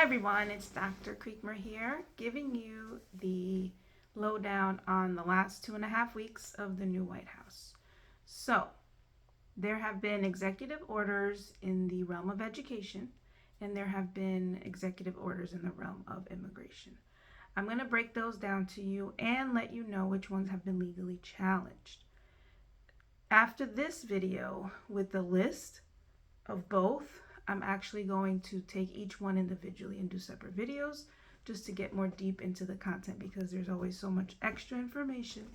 Hi everyone, it's Dr. Creekmer here, giving you the lowdown on the last 2.5 weeks of the new White House. So, there have been executive orders in the realm of education, and there have been executive orders in the realm of immigration. I'm going to break those down to you and let you know which ones have been legally challenged. After this video with the list of both, I'm actually going to take each one individually and do separate videos just to get more deep into the content because there's always so much extra information.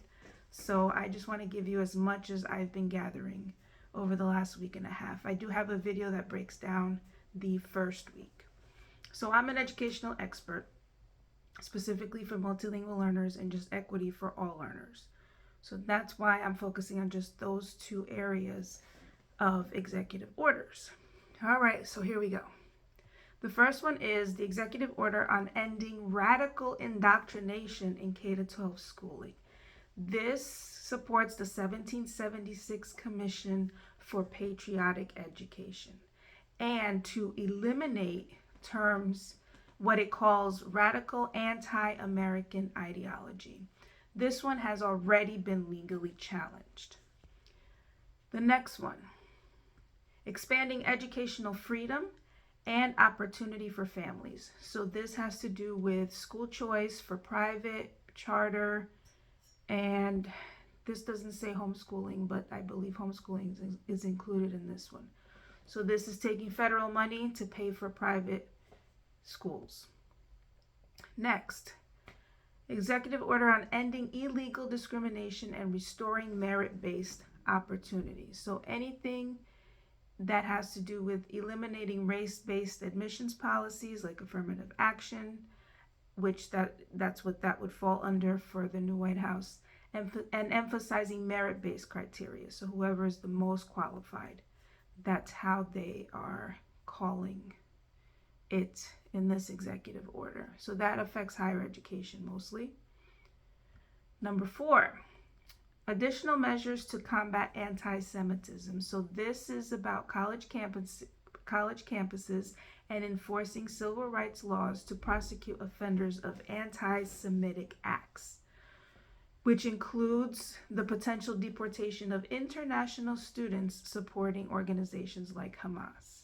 So I just want to give you as much as I've been gathering over the last week and a half. I do have a video that breaks down the first week. So I'm an educational expert, specifically for multilingual learners and just equity for all learners. So that's why I'm focusing on just those two areas of executive orders. All right, so here we go. The first one is the executive order on ending radical indoctrination in K-12 schooling. This supports the 1776 Commission for Patriotic Education and to eliminate terms, what it calls radical anti-American ideology. This one has already been legally challenged. The next one, expanding educational freedom and opportunity for families. So this has to do with school choice for private, charter, and this doesn't say homeschooling, but I believe homeschooling is included in this one. So this is taking federal money to pay for private schools. Next, executive order on ending illegal discrimination and restoring merit-based opportunities. So anything that has to do with eliminating race-based admissions policies like affirmative action, which that's what that would fall under for the new White House, and emphasizing merit-based criteria. So whoever is the most qualified, that's how they are calling it in this executive order. So that affects higher education mostly. Number 4, additional measures to combat anti-Semitism. So this is about college campuses and enforcing civil rights laws to prosecute offenders of anti-Semitic acts, which includes the potential deportation of international students supporting organizations like Hamas.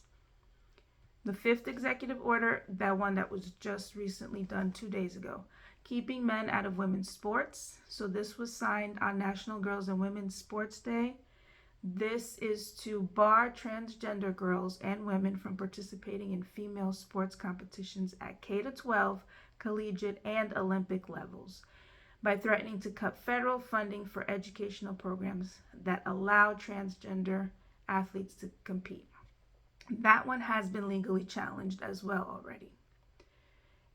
The 5th executive order, that one that was just recently done 2 days ago, keeping men out of women's sports. So this was signed on National Girls and Women's Sports Day. This is to bar transgender girls and women from participating in female sports competitions at K-12, collegiate, and Olympic levels by threatening to cut federal funding for educational programs that allow transgender athletes to compete. That one has been legally challenged as well already.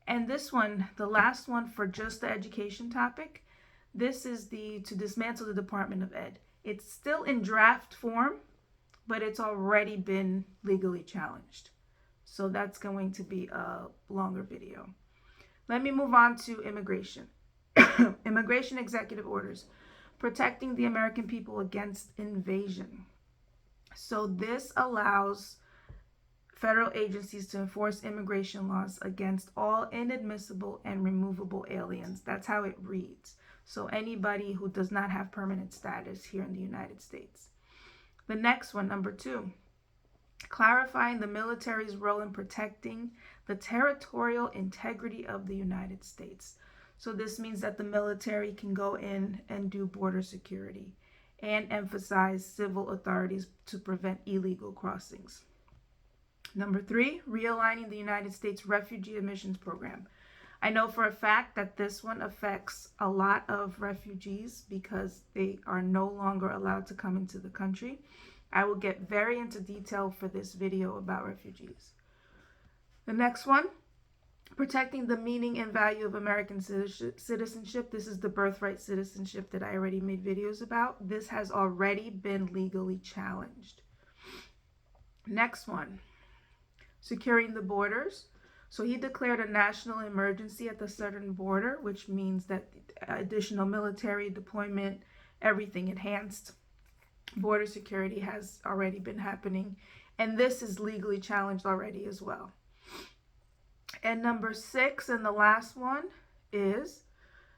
And this one, the last one for just the education topic, this is to dismantle the Department of Ed. It's still in draft form, but it's already been legally challenged. So that's going to be a longer video. Let me move on to immigration. Immigration executive orders, protecting the American people against invasion. So this allows federal agencies to enforce immigration laws against all inadmissible and removable aliens. That's how it reads. So anybody who does not have permanent status here in the United States. The next one, number 2, clarifying the military's role in protecting the territorial integrity of the United States. So this means that the military can go in and do border security and emphasize civil authorities to prevent illegal crossings. Number 3, realigning the United States refugee admissions program. I know for a fact that this one affects a lot of refugees because they are no longer allowed to come into the country. I will get very into detail for this video about refugees. The next one, protecting the meaning and value of American citizenship. This is the birthright citizenship that I already made videos about. This has already been legally challenged. Next one, securing the borders. So he declared a national emergency at the southern border, which means that additional military deployment, everything enhanced border security has already been happening. And this is legally challenged already as well. And number 6, and the last one, is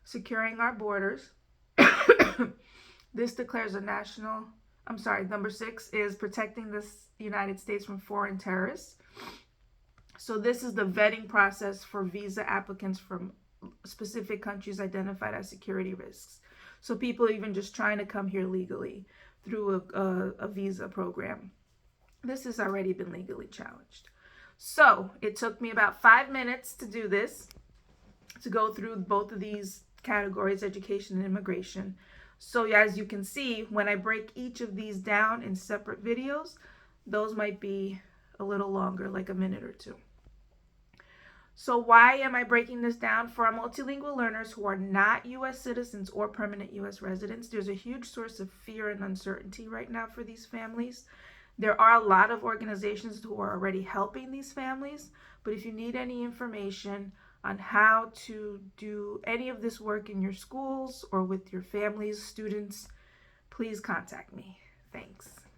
securing our borders. This declares a national, number 6 is protecting the United States from foreign terrorists. So this is the vetting process for visa applicants from specific countries identified as security risks. So people even just trying to come here legally through a visa program. This has already been legally challenged. So it took me about 5 minutes to do this, to go through both of these categories, education and immigration. So as you can see, when I break each of these down in separate videos, those might be a little longer, like a minute or two. So why am I breaking this down? For our multilingual learners who are not U.S. citizens or permanent U.S. residents, there's a huge source of fear and uncertainty right now for these families. There are a lot of organizations who are already helping these families, but if you need any information on how to do any of this work in your schools or with your families, students, please contact me. Thanks.